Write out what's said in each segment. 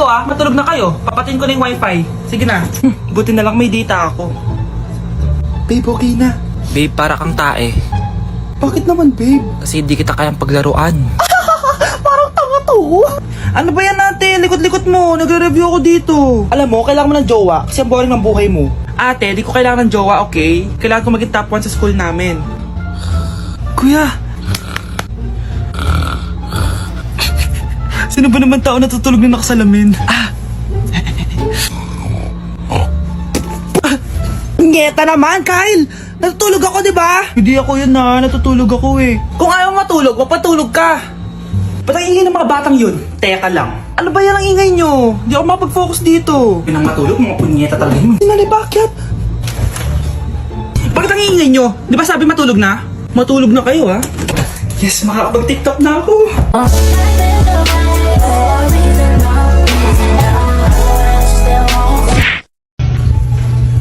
kayo matulog na kayo. Papatin ko na yung wifi. Sige na. Buti na lang may data ako. Babe, okay na. Babe, para kang tae. Bakit naman, babe? Kasi di kita kayang paglaruan. Parang tanga to. Ano ba yan ate? Likot-likot mo. Nagre-review ako dito. Alam mo, kailangan mo ng jowa kasi ang boring ng buhay mo. Ate, di ko kailangan ng jowa, okay? Kailangan ko maging top 1 sa school namin. Kuya! Sino ba naman tao natutulog na nakasalamin? Ngeta naman, Kyle! Natutulog ako, di ba? Hindi ako yun natutulog ako eh. Kung ayaw matulog, mapatulog ka! Ba't ang ingay ng mga batang yun? Teka lang. Ano ba yan ang ingay nyo? Hindi ako makapag-focus dito. Pinang matulog, mga punyeta talaga yun. Sinali, bakit? Bakit ang ingay nyo? Di ba sabi matulog na? Matulog na kayo Yes, makakapag-tiktok na ako.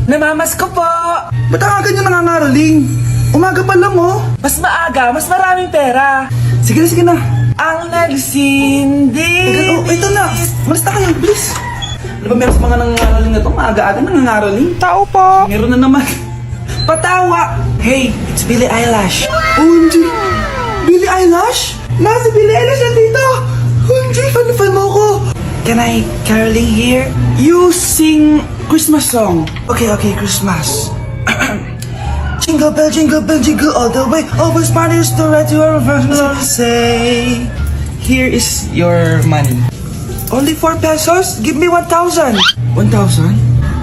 Namamas ko po! Ba't ang aga nyo nangangaroling? Umaga pa lang Mas maaga, mas maraming pera. Sige na, sige na. Ang nagsindi. Ito na. Malis na kayo, bilis. Ano ba meron sa mga nangangaroling na to? Maaga-aga nangangaroling. Tao po. Meron na naman. Patawa. Hey, it's Billie Eilish. OMG. Billie Eilish? Si Billie Eilish nandito. OMG, fan mo ko. Can I caroling here? You sing Christmas song. Okay, Christmas. Jingle bell, jingle all the way. Always parties to ride to our first say, here is your money. Only 4 pesos? Give me 1,000. 1,000?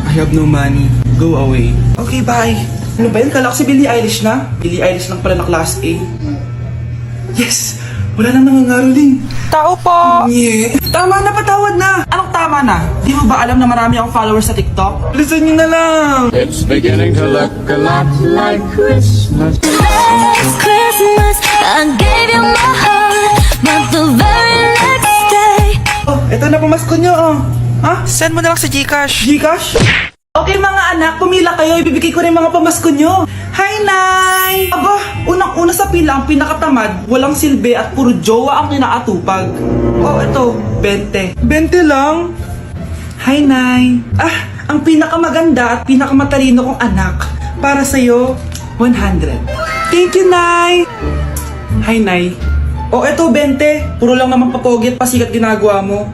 I have no money. Go away. Okay, bye. Ano ba yun? Kala ko si Billie Eilish na. Billie Eilish lang pala na class A. Yes! Wala nang nangangaroling. Tao po! Yeah. Tama na, patawad na! Anong tama na? Di mo ba alam na marami akong followers sa TikTok? Listen nyo na lang! It's beginning to look a lot like Christmas. Last Christmas, I gave you my heart, but the very next day. Oh, eto na pamasko nyo Ha? Send mo na lang sa Gcash. Gcash? Okay mga anak, pumila kayo. Ibibigay ko rin mga pamasko nyo. Hi, Nay! Aba, unang-una sa pila ang pinakatamad, walang silbi at puro jowa ang kinaatupag. Oh, ito, 20. 20 lang? Hi, Nay! Ang pinakamaganda at pinakamatalino kong anak, para sa'yo, 100. Thank you, Nay! Hi, Nay. Oh, ito, 20. Puro lang naman papogi at pasikat ginagawa mo.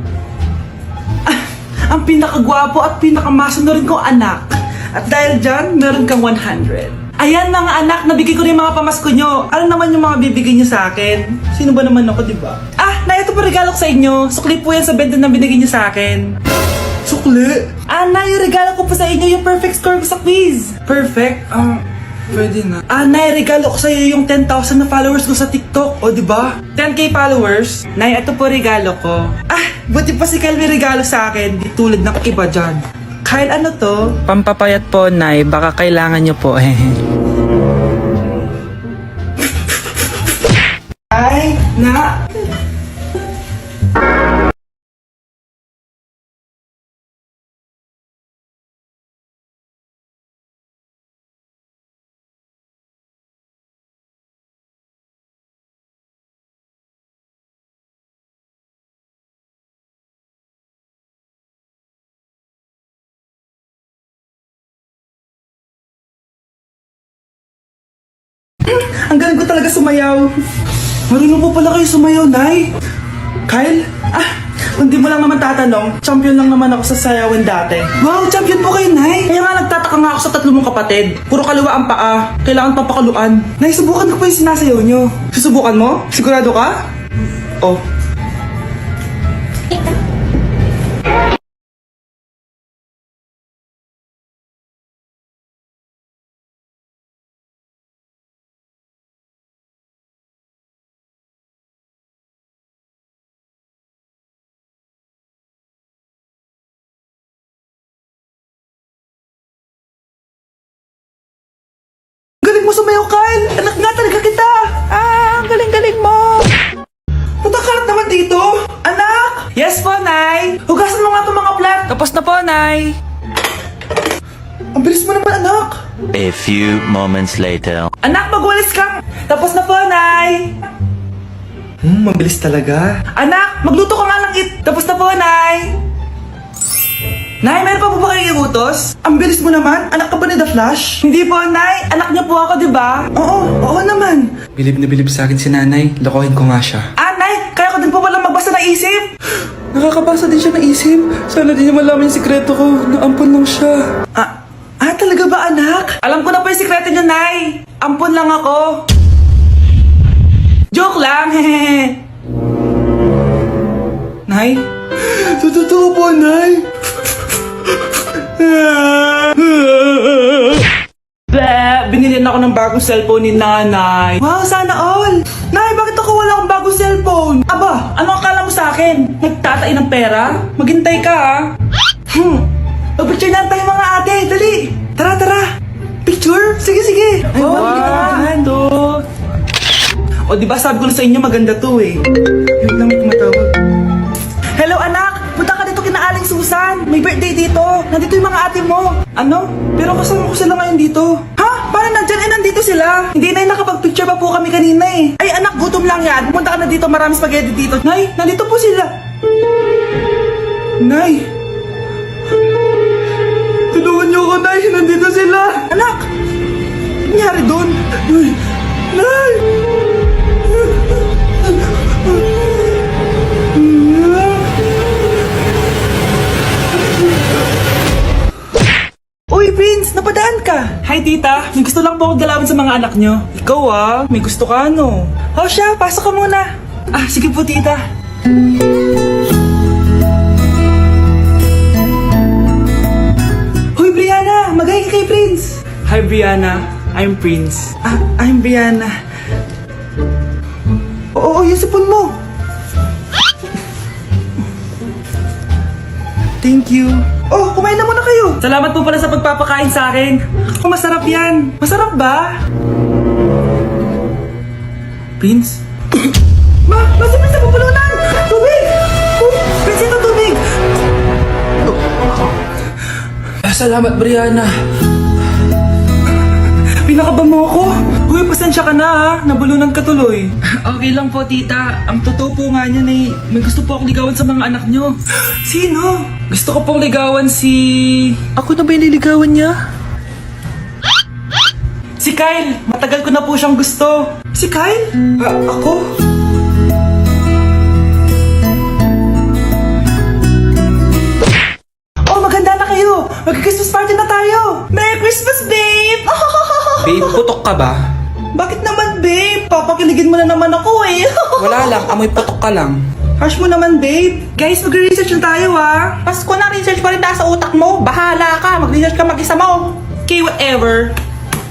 Ang pinakagwapo at pinakamasunod kong anak. At dahil dyan, meron kang 100. Ayan mga anak, nabigay ko rin mga pamasko nyo. Ano naman yung mga bibigay nyo sa akin? Sino ba naman ako, diba? Na ito pa regalo ko sa inyo. Sukli po yan sa 20 na binigay nyo sa akin. Sukli? Na yung regalo ko po sa inyo, yung perfect score ko sa quiz. Perfect? Pwede na. Nay, regalo ko sa'yo yung 10,000 na followers ko sa TikTok. O, diba? 10k followers. Nay, ito po regalo ko. Buti pa si Kyle may regalo sa akin. Di tulad ng iba dyan. Kyle, ano to? Pampapayat po, Nay. Baka kailangan nyo po Ay, na. Ang galing ko talaga sumayaw. Marunong po pala kayo sumayaw, Nay. Kyle? Kung di mo lang naman tatanong, champion lang naman ako sa sayawan dati. Wow, champion po kayo, Nay. Kaya nga nagtataka nga ako sa 3 mong kapatid. Puro kaliwa ang paa. Kailangan papakaluan. Nay, subukan ko pa yung sinasayaw nyo. Susubukan mo? Sigurado ka? Oh. Galing mo sumayaw, Kyle! Anak nga talaga kita! Ang galing-galing mo! Punta ka naman dito! Anak! Yes po, Nay! Hugasan mo nga itong mga plat! Tapos na po, Nay. Ang bilis mo naman, anak! A few moments later. Anak, magwalis ka! Tapos na po, Nay! Mabilis talaga. Anak, magluto ka nga ng Tapos na po, Nay! Nay, meron pa po ba kayong iutos? Ang bilis mo naman, anak ka ba ni The Flash? Hindi po, Nay. Anak niyo po ako, di ba? Oo naman. Bilib na bilib sa akin si nanay. Lokohin ko nga siya. Nay, kaya ko din po pala magbasa ng isip. Nakakabasa din siya ng isip. Sana din niya malaman yung sikreto ko. Naampon lang siya. Talaga ba, anak? Alam ko na po yung sikreto niyo, Nay. Ampun lang ako. Joke lang, hehehe. Nay? Sa totoo po, Nay. Binilihan ako ng bagong cellphone ni nanay. Wow, sana all! Nay, bakit ako wala akong bagong cellphone? Aba, ano akala mo sa akin? Nagtatain ng pera? Maghintay ka, ha? Picture na tayo mga ate, dali! Tara! Picture? Sige! Ay, wow! O, diba sabi ko na sa inyo maganda to eh. Wait lang, may tumatawag. Hello, anak! Punta ka dito kina Aling Susan! May birthday dito! Nandito yung mga ate mo! Ano? Pero kasama ko sila ngayon dito. Ha? Parang nandyan nandito sila! Hindi na nakapag-picture pa po kami kanina eh. Ay anak, gutom lang yan! Pumunta ka na dito, marami spaghetti dito. Nay, nandito po sila! Nay! Tulungan niyo ako, Nay! Nandito sila! Anak! Ano nangyari doon? Nay! Uy, Prince! Napadaan ka! Hi, tita! May gusto lang po akong galawin sa mga anak nyo. Ikaw may gusto ka ano? O siya, pasok ka muna! Sige po, tita. Hoy, Brianna! Magay ka kay Prince! Hi, Brianna. I'm Prince. I'm Brianna. Oo, yung sipon mo! Thank you. Oh, kumain na muna kayo. Salamat po pala sa pagpapakain sa akin. Masarap yan. Masarap ba? Prince? Nasa Prince na pupulunan! Tubig! Prince, ito tubig! Salamat, Brianna. Pinakaba mo ako. Uy, pasensya ka na ha. Nabulunan ka tuloy. Okay lang po, tita. Ang totoo po nga niyan ay may gusto po akong ligawan sa mga anak nyo. Sino? Gusto ko pong ligawan si... Ako na ba yung niligawan niya? Si Kyle. Matagal ko na po siyang gusto. Si Kyle? Ako? Oh, maganda na kayo. Mag-Christmas party na tayo. Merry Christmas, babe! Babe, putok ka ba? Bakit naman, babe? Papakiligin mo na naman ako eh. Wala lang, amoy putok ka lang. Harsh mo naman, babe. Guys, mag-research na tayo, ha? Pasko na, research pa rin nasa utak mo. Bahala ka, mag-research ka mag-isa mo. Okay, whatever.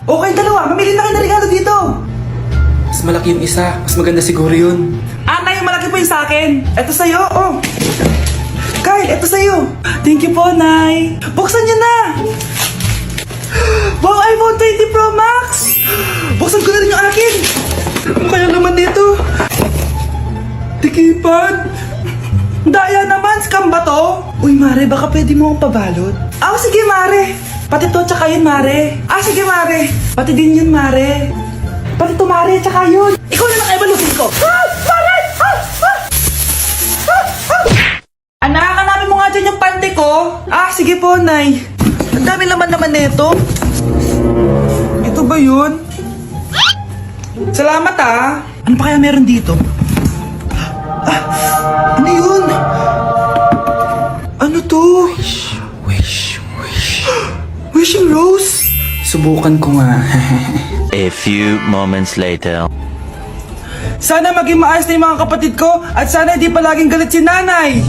Okay, dalawa. Mamili na kayo ng regalo dito. Mas malaki yung isa, mas maganda siguro yun. Nay, malaki po yung sa akin. Ito sa'yo, oh. Kyle, ito sa'yo. Thank you po, Nay. Buksan niyo na. Wow, iPhone 20 Pro Max. Buksan ko na rin yung akin. Ano kaya naman dito? Tikipad. Daya naman, scam ba to? Uy, Mare, baka pwede mo akong pabalot. Sige, Mare. Pati to, tsaka yun, Mare. Sige, Mare. Pati din yun, Mare. Pati to, Mare, tsaka yun. Ikaw na lang ay balutin ko. Mare! Anak, hanapin mo nga dyan yung pante ko. Sige po, Nay. Ang dami naman nito. Ito ba yun? Salamat Ano pa kaya meron dito? Ano yun? Ano to? Wish. Wishing Rose? Subukan ko nga. A few moments later. Sana maging maayos na yung mga kapatid ko at sana hindi palaging galit si nanay.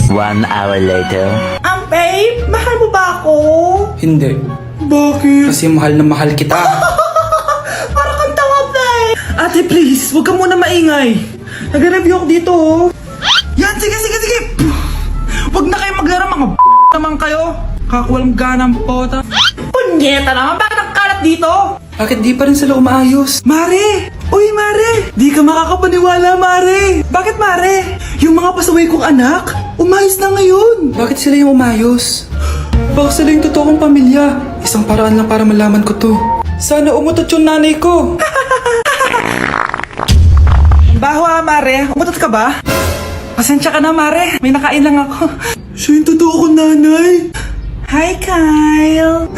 1 hour later. Babe, mahal mo ba ako? Hindi. Bakit? Kasi mahal na mahal kita. Parang kang tawa, babe. Ate, please, huwag ka muna maingay. Nag-review ako dito, Yan, sige. Huwag na kayo maglaro, mga naman kayo. Kakawalang ganang pota. Punyeta naman, bakit ang kalat dito? Bakit di pa rin sila umaayos? Mare! Uy, Mare! Di ka makakapaniwala, Mare! Bakit, Mare? Yung mga pasaway kong anak, umayos na ngayon! Bakit sila yung umayos? Baka sila yung totoong pamilya. Isang paraan lang para malaman ko to. Sana umutot yung nanay ko. Baho Mare. Umutot ka ba? Pasensya ka na, Mare. May nakain lang ako. Siya yung totoo kong nanay. Hi, Kyle.